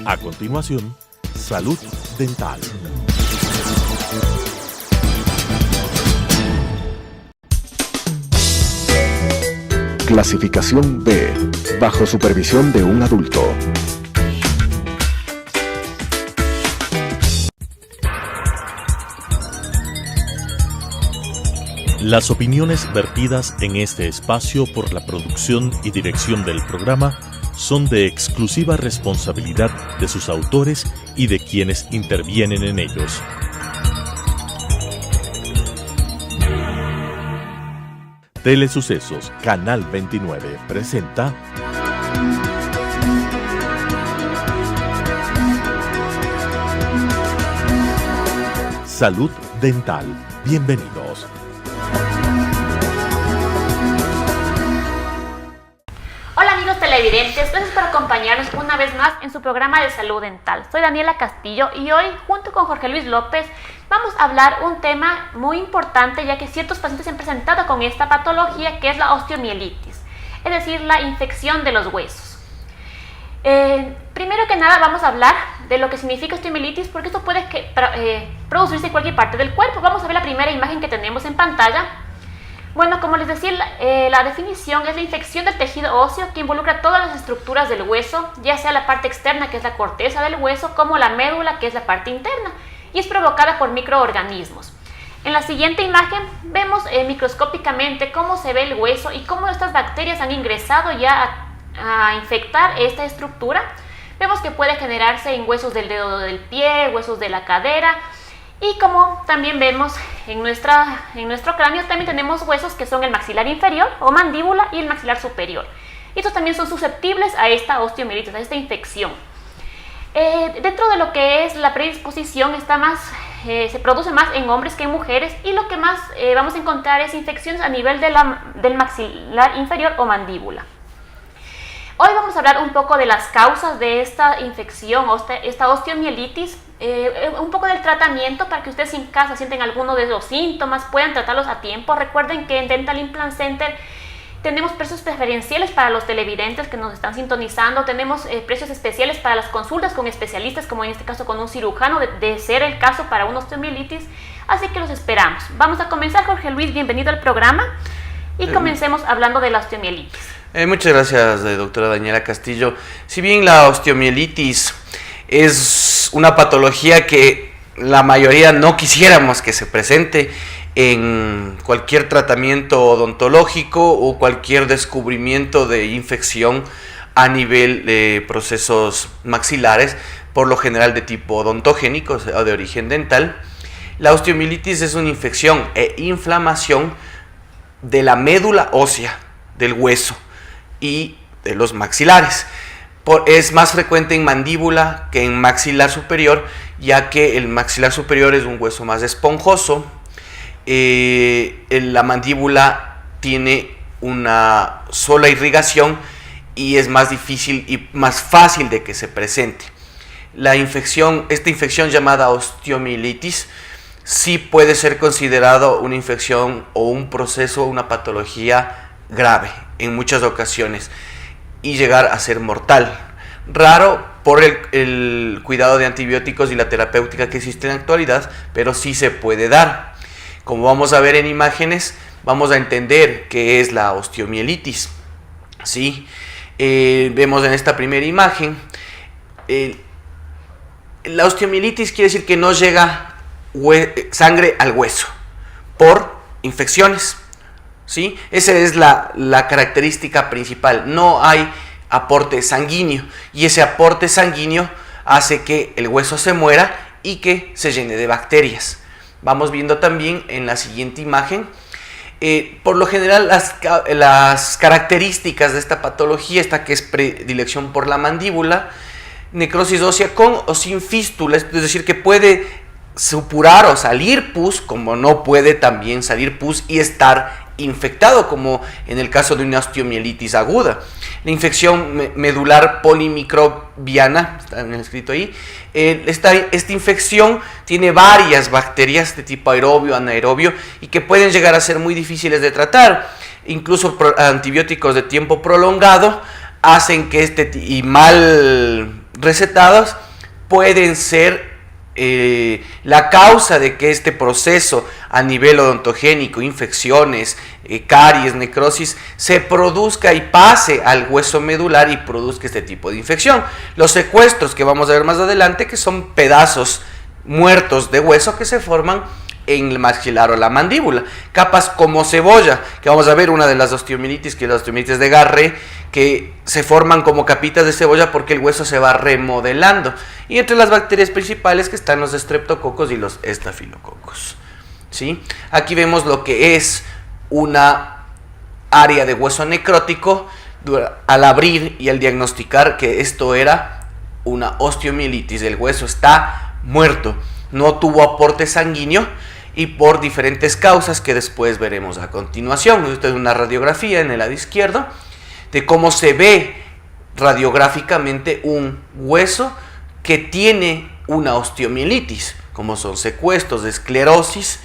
A continuación, Salud Dental. Clasificación B, bajo supervisión de un adulto. Las opiniones vertidas en este espacio por la producción y dirección del programa son de exclusiva responsabilidad de sus autores y de quienes intervienen en ellos. Telesucesos Canal 29 presenta Salud Dental. Bienvenidos. Hola amigos televidentes, gracias por acompañarnos una vez más en su programa de Salud Dental. Soy Daniela Castillo y hoy, junto con Jorge Luis López, vamos a hablar un tema muy importante, ya que ciertos pacientes se han presentado con esta patología que es la osteomielitis, es decir, la infección de los huesos. Primero que nada vamos a hablar de lo que significa osteomielitis, porque esto puede producirse en cualquier parte del cuerpo. Vamos a ver la primera imagen que tenemos en pantalla. Bueno, como les decía, la definición es la infección del tejido óseo que involucra todas las estructuras del hueso, ya sea la parte externa, que es la corteza del hueso, como la médula, que es la parte interna, y es provocada por microorganismos. En la siguiente imagen vemos microscópicamente cómo se ve el hueso y cómo estas bacterias han ingresado ya a infectar esta estructura. Vemos que puede generarse en huesos del dedo del pie, huesos de la cadera, y como también vemos en nuestro cráneo, también tenemos huesos que son el maxilar inferior o mandíbula y el maxilar superior. Y estos también son susceptibles a esta osteomielitis, a esta infección. Dentro de lo que es la predisposición se produce más en hombres que en mujeres, y lo que más vamos a encontrar es infecciones a nivel del maxilar inferior o mandíbula. Hoy vamos a hablar un poco de las causas de esta infección, esta osteomielitis, un poco del tratamiento para que ustedes en casa sienten alguno de los síntomas, puedan tratarlos a tiempo. Recuerden que en Dental Implant Center tenemos precios preferenciales para los televidentes que nos están sintonizando, tenemos precios especiales para las consultas con especialistas, como en este caso con un cirujano, de ser el caso para una osteomielitis, así que los esperamos. Vamos a comenzar, Jorge Luis, bienvenido al programa, y comencemos hablando de la osteomielitis. Muchas gracias, doctora Daniela Castillo. Si bien la osteomielitis es una patología que la mayoría no quisiéramos que se presente en cualquier tratamiento odontológico o cualquier descubrimiento de infección a nivel de procesos maxilares, por lo general de tipo odontogénico o de origen dental, la osteomielitis es una infección e inflamación de la médula ósea del hueso y de los maxilares. Es más frecuente en mandíbula que en maxilar superior, ya que el maxilar superior es un hueso más esponjoso. La mandíbula tiene una sola irrigación y es más difícil y más fácil de que se presente. Esta infección llamada osteomielitis sí puede ser considerado una infección o un proceso, una patología grave en muchas ocasiones y llegar a ser mortal. Raro por el cuidado de antibióticos y la terapéutica que existe en la actualidad, pero sí se puede dar. Como vamos a ver en imágenes, vamos a entender qué es la osteomielitis. ¿Sí? Vemos en esta primera imagen, la osteomielitis quiere decir que no llega sangre al hueso por infecciones. ¿Sí? Esa es la característica principal. No hay aporte sanguíneo, y ese aporte sanguíneo hace que el hueso se muera y que se llene de bacterias. Vamos viendo también en la siguiente imagen, por lo general las características de esta patología, esta que es predilección por la mandíbula, necrosis ósea con o sin fístula, es decir, que puede supurar o salir pus, como no puede también salir pus y estar infectado, como en el caso de una osteomielitis aguda. La infección medular polimicrobiana, está en el escrito ahí, esta infección tiene varias bacterias de tipo aerobio, anaerobio, y que pueden llegar a ser muy difíciles de tratar. Incluso antibióticos de tiempo prolongado hacen que mal recetadas pueden ser la causa de que este proceso a nivel odontogénico, infecciones, caries, necrosis, se produzca y pase al hueso medular y produzca este tipo de infección. Los secuestros que vamos a ver más adelante, que son pedazos muertos de hueso que se forman en el maxilar o la mandíbula, capas como cebolla, que vamos a ver una de las osteomielitis, que es la osteomielitis de Garré, que se forman como capitas de cebolla porque el hueso se va remodelando, y entre las bacterias principales que están los estreptococos y los estafilococos, ¿sí? Aquí vemos lo que es una área de hueso necrótico al abrir y al diagnosticar que esto era una osteomielitis. El hueso está muerto, no tuvo aporte sanguíneo, y por diferentes causas que después veremos a continuación. Esto es una radiografía en el lado izquierdo de cómo se ve radiográficamente un hueso que tiene una osteomielitis, como son secuestros de esclerosis,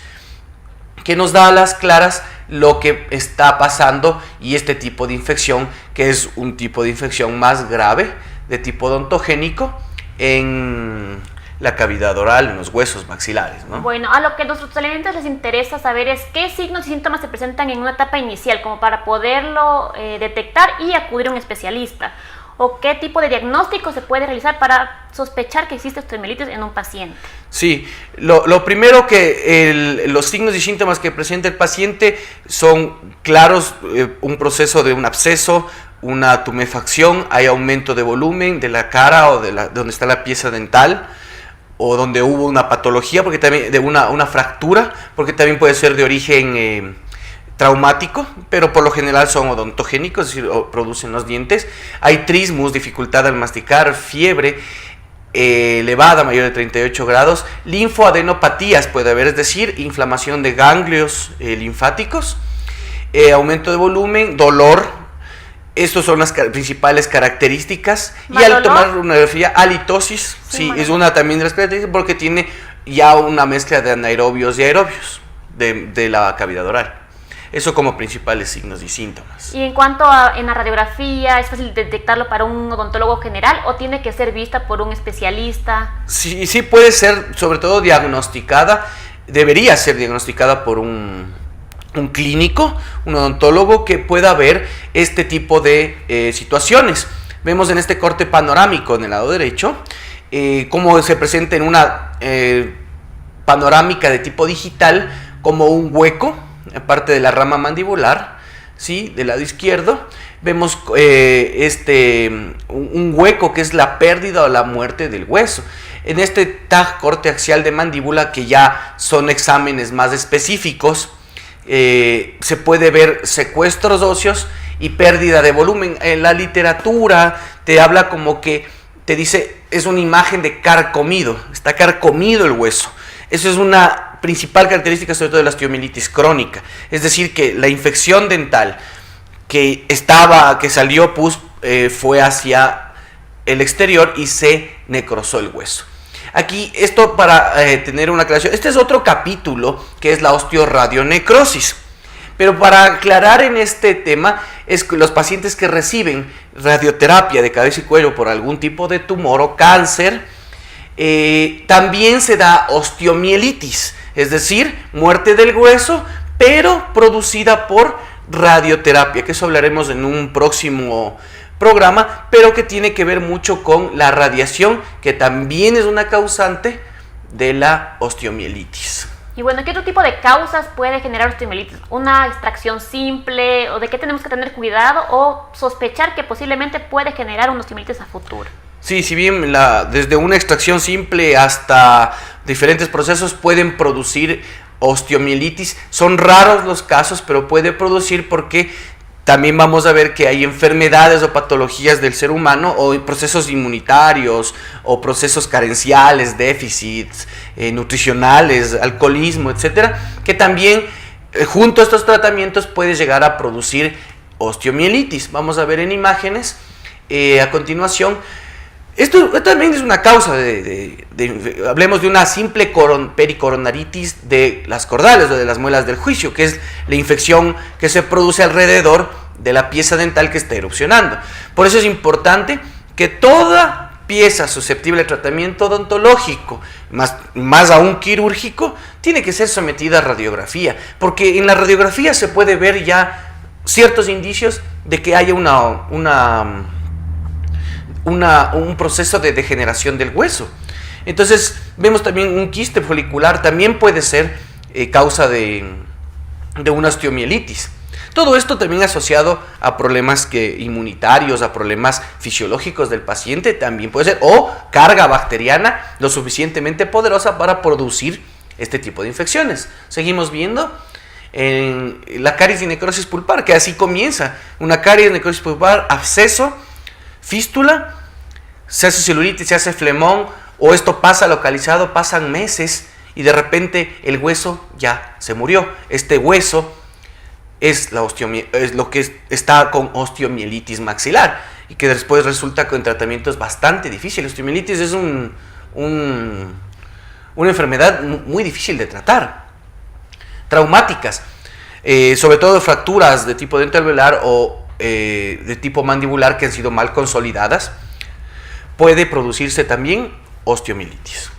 que nos da a las claras lo que está pasando, y este tipo de infección, que es un tipo de infección más grave de tipo odontogénico en la cavidad oral, en los huesos maxilares, ¿no? Bueno, a lo que a nuestros televidentes les interesa saber es qué signos y síntomas se presentan en una etapa inicial, como para poderlo detectar y acudir a un especialista, o qué tipo de diagnóstico se puede realizar para sospechar que existe osteomielitis en un paciente. Sí, lo primero que los signos y síntomas que presenta el paciente son claros, un proceso de un absceso, una tumefacción, hay aumento de volumen de la cara o de donde está la pieza dental, o donde hubo una patología, porque también de una fractura, porque también puede ser de origen traumático, pero por lo general son odontogénicos, es decir, producen los dientes. Hay trismus, dificultad al masticar, fiebre elevada, mayor de 38 grados, linfoadenopatías puede haber, es decir, inflamación de ganglios linfáticos, aumento de volumen, dolor. Estas son las principales características. Y al tomar una radiografía, halitosis, sí, es una también de las características, porque tiene ya una mezcla de anaerobios y aerobios de la cavidad oral. Eso como principales signos y síntomas. Y en cuanto a en la radiografía, ¿es fácil detectarlo para un odontólogo general o tiene que ser vista por un especialista? Sí, sí puede ser, sobre todo diagnosticada, debería ser diagnosticada por un clínico, un odontólogo que pueda ver este tipo de situaciones. Vemos en este corte panorámico en el lado derecho cómo se presenta en una panorámica de tipo digital como un hueco, aparte de la rama mandibular, ¿sí? Del lado izquierdo vemos un hueco que es la pérdida o la muerte del hueso. En este TAG, corte axial de mandíbula, que ya son exámenes más específicos, se puede ver secuestros óseos y pérdida de volumen. En la literatura te habla como que te dice, es una imagen de carcomido, está carcomido el hueso. Eso es una principal característica, sobre todo de la osteomielitis crónica, es decir, que la infección dental que salió pus fue hacia el exterior y se necrosó el hueso. Aquí, esto para tener una aclaración, este es otro capítulo que es la osteoradionecrosis. Pero para aclarar en este tema, es que los pacientes que reciben radioterapia de cabeza y cuello por algún tipo de tumor o cáncer, también se da osteomielitis, es decir, muerte del hueso, pero producida por radioterapia, que eso hablaremos en un próximo programa, pero que tiene que ver mucho con la radiación, que también es una causante de la osteomielitis. Y bueno, ¿qué otro tipo de causas puede generar osteomielitis? ¿Una extracción simple? ¿O de qué tenemos que tener cuidado? ¿O sospechar que posiblemente puede generar una osteomielitis a futuro? Sí, si bien desde una extracción simple hasta diferentes procesos pueden producir osteomielitis, son raros los casos, pero puede producir porque también vamos a ver que hay enfermedades o patologías del ser humano o procesos inmunitarios o procesos carenciales, déficits nutricionales, alcoholismo, etcétera, que también junto a estos tratamientos puede llegar a producir osteomielitis. Vamos a ver en imágenes a continuación. Esto también es una causa hablemos de una simple pericoronaritis de las cordales o de las muelas del juicio, que es la infección que se produce alrededor de la pieza dental que está erupcionando. Por eso es importante que toda pieza susceptible de tratamiento odontológico, más aún quirúrgico, tiene que ser sometida a radiografía, porque en la radiografía se puede ver ya ciertos indicios de que haya un proceso de degeneración del hueso. Entonces vemos también un quiste folicular, también puede ser causa de una osteomielitis. Todo esto también asociado a problemas inmunitarios, a problemas fisiológicos del paciente también puede ser, o carga bacteriana lo suficientemente poderosa para producir este tipo de infecciones. Seguimos viendo en la caries y necrosis pulpar, que así comienza. Una caries, necrosis pulpar, absceso, fístula, se hace celulitis, se hace flemón, o esto pasa localizado, pasan meses y de repente el hueso ya se murió. Este hueso es lo que está con osteomielitis maxilar y que después resulta con tratamientos bastante difíciles. Osteomielitis es una enfermedad muy difícil de tratar, traumáticas, sobre todo fracturas de tipo dentoalveolar o de tipo mandibular que han sido mal consolidadas. Puede producirse también osteomielitis.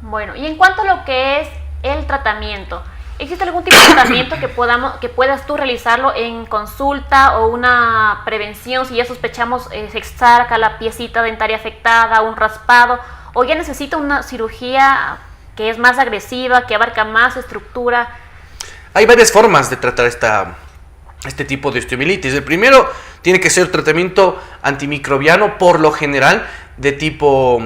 Bueno, y en cuanto a lo que es el tratamiento, ¿existe algún tipo de tratamiento que puedas tú realizarlo en consulta o una prevención si ya sospechamos se saca la piecita dentaria afectada, un raspado, o ya necesita una cirugía que es más agresiva, que abarca más estructura? Hay varias formas de tratar este tipo de osteomielitis. El primero tiene que ser tratamiento antimicrobiano, por lo general de tipo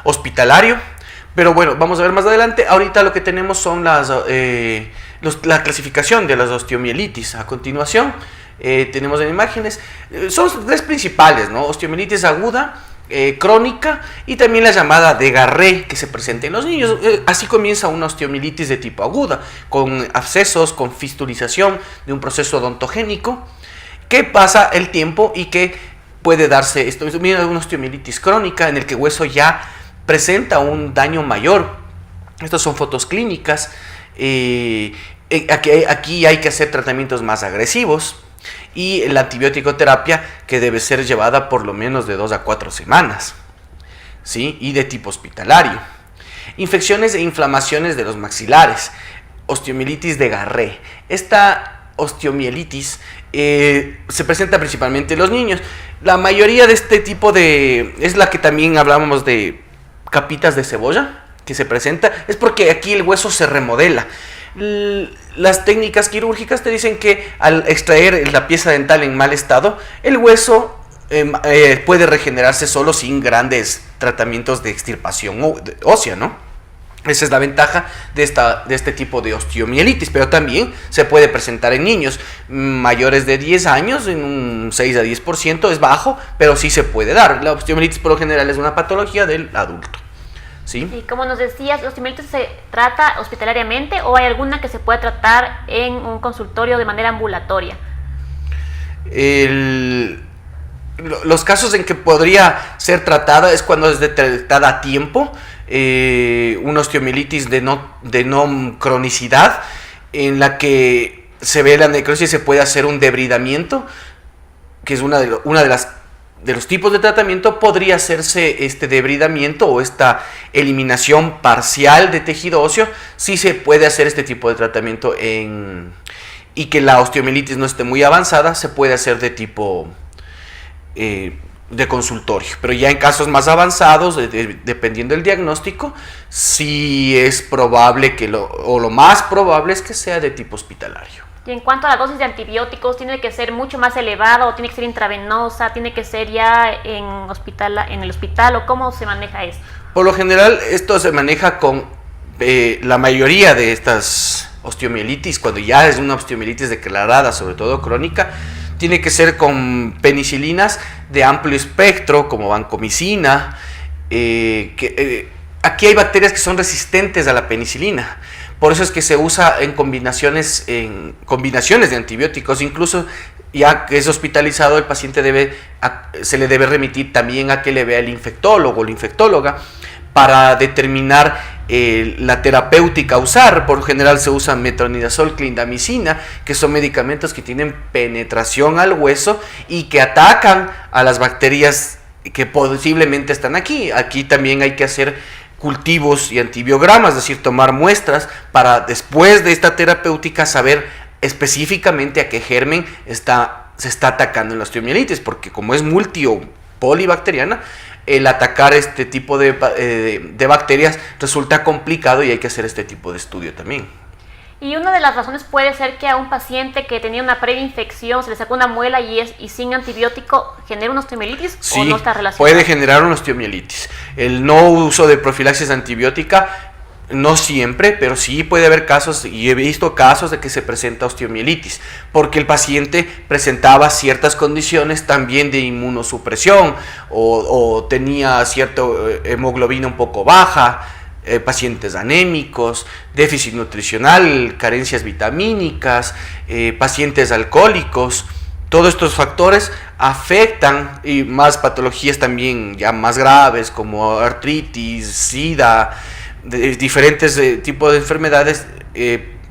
hospitalario. Pero bueno, vamos a ver más adelante. Ahorita lo que tenemos son la clasificación de las osteomielitis. A continuación tenemos en imágenes, son tres principales, ¿no? Osteomielitis aguda, crónica y también la llamada de Garré, que se presenta en los niños. Así comienza una osteomielitis de tipo aguda, con abscesos, con fistulización de un proceso odontogénico, que pasa el tiempo y que puede darse una osteomielitis crónica en el que el hueso ya presenta un daño mayor. Estas son fotos clínicas. Aquí hay que hacer tratamientos más agresivos y la antibiótico terapia que debe ser llevada por lo menos de 2 a 4 semanas, ¿sí? Y de tipo hospitalario. Infecciones e inflamaciones de los maxilares. Osteomielitis de Garré. Esta osteomielitis se presenta principalmente en los niños. La mayoría de este tipo es la que también hablábamos de capitas de cebolla, que se presenta, es porque aquí el hueso se remodela. Las técnicas quirúrgicas te dicen que al extraer la pieza dental en mal estado, el hueso puede regenerarse solo sin grandes tratamientos de extirpación ósea, ¿no? Esa es la ventaja de este tipo de osteomielitis, pero también se puede presentar en niños mayores de 10 años, en un 6 a 10%, es bajo, pero sí se puede dar. La osteomielitis por lo general es una patología del adulto, ¿sí? Y como nos decías, ¿la osteomielitis se trata hospitalariamente o hay alguna que se puede tratar en un consultorio de manera ambulatoria? Los casos en que podría ser tratada es cuando es detectada a tiempo, una osteomielitis de no cronicidad, en la que se ve la necrosis y se puede hacer un debridamiento, que es una de los tipos de tratamiento. Podría hacerse este debridamiento o esta eliminación parcial de tejido óseo. Sí se puede hacer este tipo de tratamiento y que la osteomielitis no esté muy avanzada, se puede hacer de tipo de consultorio, pero ya en casos más avanzados, dependiendo del diagnóstico, sí es probable lo más probable es que sea de tipo hospitalario. Y en cuanto a la dosis de antibióticos, ¿tiene que ser mucho más elevada o tiene que ser intravenosa? ¿Tiene que ser ya en el hospital o cómo se maneja esto? Por lo general esto se maneja con la mayoría de estas osteomielitis, cuando ya es una osteomielitis declarada, sobre todo crónica, tiene que ser con penicilinas de amplio espectro, como vancomicina. Aquí hay bacterias que son resistentes a la penicilina. Por eso es que se usa en combinaciones de antibióticos. Incluso ya que es hospitalizado, el paciente se le debe remitir también a que le vea el infectólogo o la infectóloga, para determinar la terapéutica a usar. Por general se usa metronidazol, clindamicina, que son medicamentos que tienen penetración al hueso y que atacan a las bacterias que posiblemente están aquí. Aquí también hay que hacer cultivos y antibiogramas, es decir, tomar muestras para después de esta terapéutica saber específicamente a qué germen se está atacando en la osteomielitis, porque como es multi o polibacteriana, el atacar este tipo de bacterias resulta complicado y hay que hacer este tipo de estudio también. Y una de las razones puede ser que a un paciente que tenía una previa infección, se le sacó una muela y sin antibiótico, genera una osteomielitis. Sí, ¿o no está relacionado? Puede generar una osteomielitis. El no uso de profilaxis antibiótica, no siempre, pero sí puede haber casos, y he visto casos de que se presenta osteomielitis, porque el paciente presentaba ciertas condiciones también de inmunosupresión, o tenía cierta hemoglobina un poco baja, pacientes anémicos, déficit nutricional, carencias vitamínicas, pacientes alcohólicos. Todos estos factores afectan, y más patologías también ya más graves como artritis, sida, diferentes tipos de enfermedades,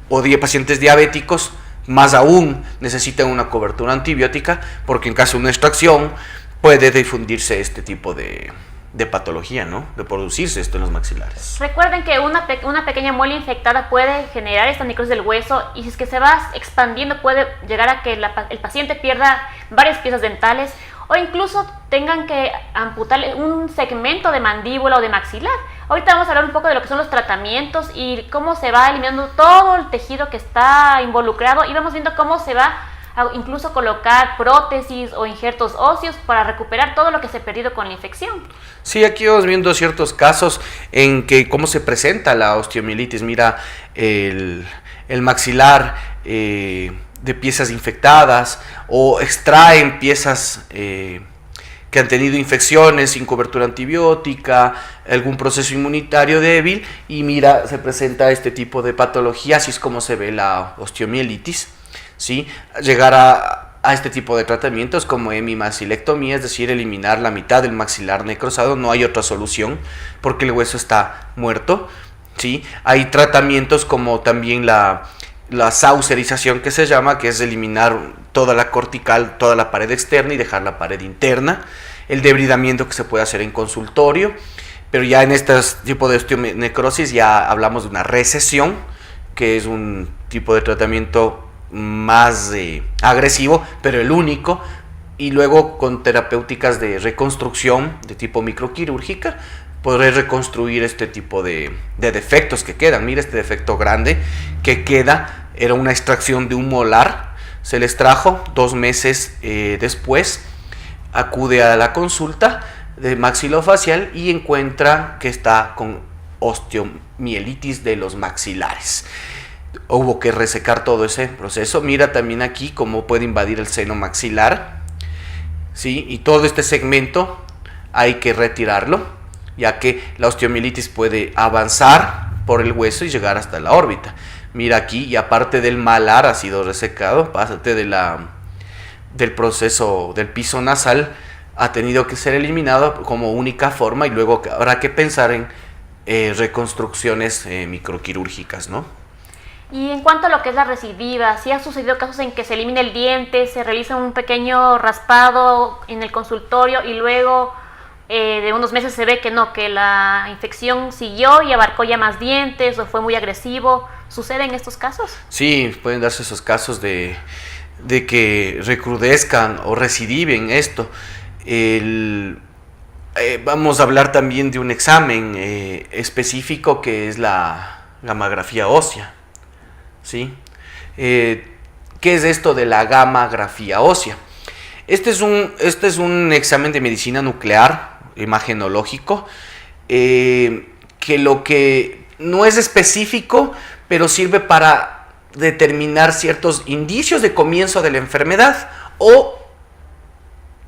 o de pacientes diabéticos, más aún necesitan una cobertura antibiótica, porque en caso de una extracción puede difundirse este tipo de patología, ¿no? De producirse esto en los maxilares. Recuerden que una pequeña muela infectada puede generar esta necrosis del hueso, y si es que se va expandiendo puede llegar a que el paciente pierda varias piezas dentales, o incluso tengan que amputarle un segmento de mandíbula o de maxilar. Ahorita vamos a hablar un poco de lo que son los tratamientos y cómo se va eliminando todo el tejido que está involucrado, y vamos viendo cómo se va a incluso colocar prótesis o injertos óseos para recuperar todo lo que se ha perdido con la infección. Sí, aquí vamos viendo ciertos casos en que cómo se presenta la osteomielitis. Mira, el maxilar de piezas infectadas, o extraen piezas que han tenido infecciones sin cobertura antibiótica, algún proceso inmunitario débil, y mira, se presenta este tipo de patología. Así es como se ve la osteomielitis, ¿sí? Llegar a este tipo de tratamientos como hemimaxilectomía, es decir, eliminar la mitad del maxilar necrosado. No hay otra solución porque el hueso está muerto, ¿sí? Hay tratamientos como también la saucerización, que se llama, que es eliminar toda la cortical, toda la pared externa y dejar la pared interna. El debridamiento, que se puede hacer en consultorio, pero ya en este tipo de osteonecrosis ya hablamos de una recesión, que es un tipo de tratamiento más agresivo, pero el único, y luego con terapéuticas de reconstrucción de tipo microquirúrgica podré reconstruir este tipo de defectos que quedan. Mira, este defecto grande que queda era una extracción de un molar, se le extrajo 2 meses después, acude a la consulta de maxilofacial y encuentra que está con osteomielitis de los maxilares. Hubo que resecar todo ese proceso. Mira también aquí cómo puede invadir el seno maxilar, ¿sí? Y todo este segmento hay que retirarlo, ya que la osteomielitis puede avanzar por el hueso y llegar hasta la órbita. Mira aquí, y aparte del malar ha sido resecado, parte del proceso del piso nasal ha tenido que ser eliminado como única forma, y luego habrá que pensar en reconstrucciones microquirúrgicas, ¿no? Y en cuanto a lo que es la recidiva, sí ha sucedido casos en que se elimina el diente, se realiza un pequeño raspado en el consultorio y luego de unos meses se ve que no, que la infección siguió y abarcó ya más dientes o fue muy agresivo. ¿Sucede en estos casos? Sí, pueden darse esos casos de que recrudezcan o recidiven esto. Vamos a hablar también de un examen específico, que es la gammagrafía ósea, ¿sí? ¿Qué es esto de la gammagrafía ósea? Este es un examen de medicina nuclear, imagenológico, que lo que no es específico, pero sirve para determinar ciertos indicios de comienzo de la enfermedad o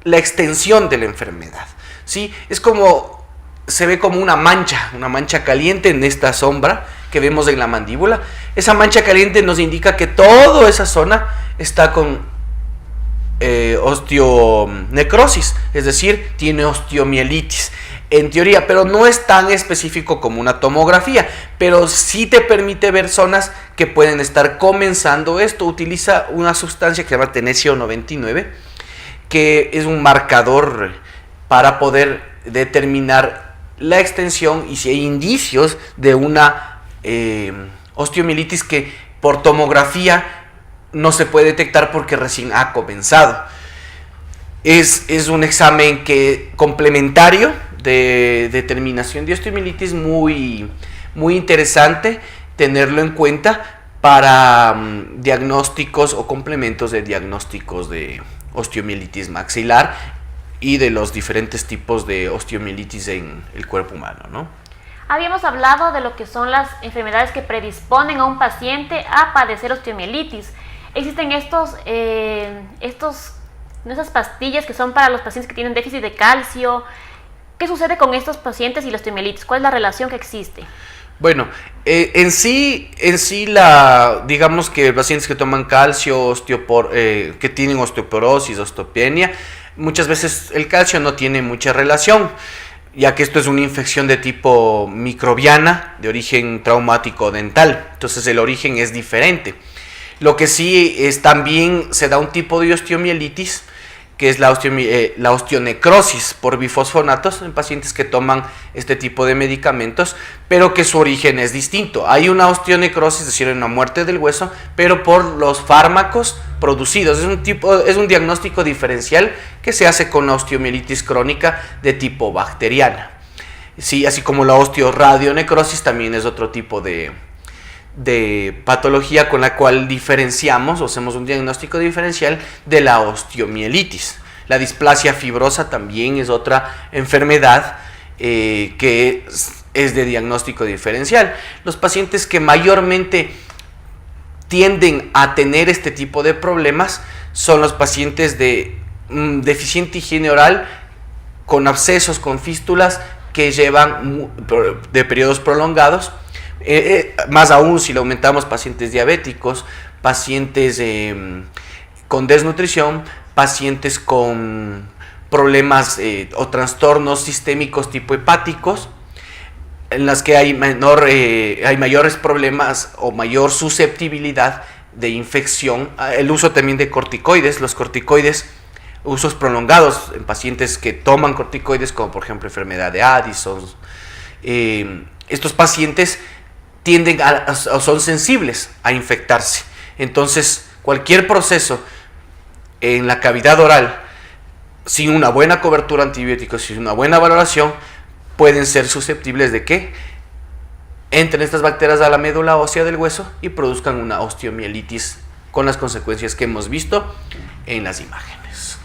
la extensión de la enfermedad, ¿sí? Es como, se ve como una mancha caliente en esta sombra que vemos en la mandíbula. Esa mancha caliente nos indica que toda esa zona está con osteonecrosis, es decir, tiene osteomielitis. en teoría, pero no es tan específico como una tomografía, pero sí te permite ver zonas que pueden estar comenzando esto. Utiliza una sustancia que se llama Tenesio 99, que es un marcador para poder determinar la extensión y si hay indicios de una osteomielitis que por tomografía no se puede detectar porque recién ha comenzado. Es un examen complementario de determinación de osteomielitis muy interesante tenerlo en cuenta para diagnósticos o complementos de diagnósticos de osteomielitis maxilar y de los diferentes tipos de osteomielitis en el cuerpo humano, ¿no? Habíamos hablado de lo que son las enfermedades que predisponen a un paciente a padecer osteomielitis. Existen esas pastillas que son para los pacientes que tienen déficit de calcio. ¿Qué sucede con estos pacientes y la osteomielitis? ¿Cuál es la relación que existe? Bueno, en sí digamos que pacientes que toman calcio, que tienen osteoporosis, osteopenia, muchas veces el calcio no tiene mucha relación, ya que esto es una infección de tipo microbiana, de origen traumático dental, entonces el origen es diferente. Lo que sí es también se da un tipo de osteomielitis, que es la osteonecrosis por bifosfonatos en pacientes que toman este tipo de medicamentos, pero que su origen es distinto. Hay una osteonecrosis, es decir, una muerte del hueso, pero por los fármacos producidos. Es un diagnóstico diferencial que se hace con la osteomielitis crónica de tipo bacteriana. Sí, así como la osteoradionecrosis también es otro tipo de patología con la cual diferenciamos o hacemos un diagnóstico diferencial de la osteomielitis. La displasia fibrosa también es otra enfermedad que es de diagnóstico diferencial. Los pacientes que mayormente tienden a tener este tipo de problemas son los pacientes de deficiente higiene oral, con abscesos, con fístulas que llevan de periodos prolongados. Más aún si le aumentamos pacientes diabéticos, pacientes con desnutrición, pacientes con problemas o trastornos sistémicos tipo hepáticos, en las que hay mayores problemas o mayor susceptibilidad de infección. El uso también de corticoides, los corticoides, usos prolongados en pacientes que toman corticoides, como por ejemplo enfermedad de Addison. Estos pacientes tienden o son sensibles a infectarse. Entonces, cualquier proceso en la cavidad oral sin una buena cobertura antibiótica, sin una buena valoración, pueden ser susceptibles de que entren estas bacterias a la médula ósea del hueso y produzcan una osteomielitis con las consecuencias que hemos visto en las imágenes.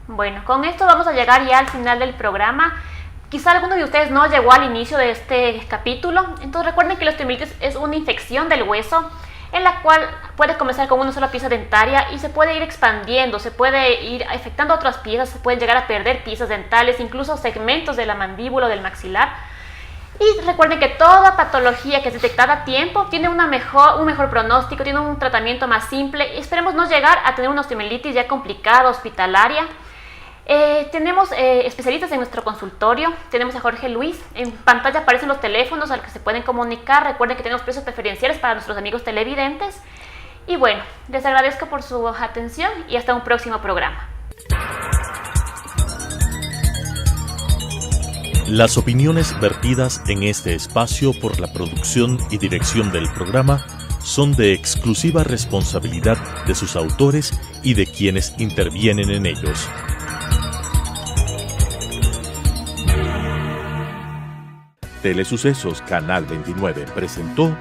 Bueno, con esto vamos a llegar ya al final del programa. Quizá alguno de ustedes no llegó al inicio de este capítulo, entonces recuerden que la osteomielitis es una infección del hueso en la cual puede comenzar con una sola pieza dentaria y se puede ir expandiendo, se puede ir afectando otras piezas, se pueden llegar a perder piezas dentales, incluso segmentos de la mandíbula o del maxilar. Y recuerden que toda patología que es detectada a tiempo tiene un mejor pronóstico, tiene un tratamiento más simple y esperemos no llegar a tener una osteomielitis ya complicada, hospitalaria. Tenemos especialistas en nuestro consultorio, tenemos a Jorge Luis, en pantalla aparecen los teléfonos al que se pueden comunicar. Recuerden que tenemos precios preferenciales para nuestros amigos televidentes. Y bueno, les agradezco por su atención y hasta un próximo programa. Las opiniones vertidas en este espacio por la producción y dirección del programa son de exclusiva responsabilidad de sus autores y de quienes intervienen en ellos. Telesucesos Canal 29 presentó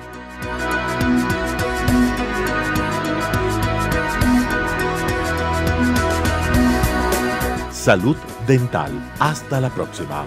Salud Dental. Hasta la próxima.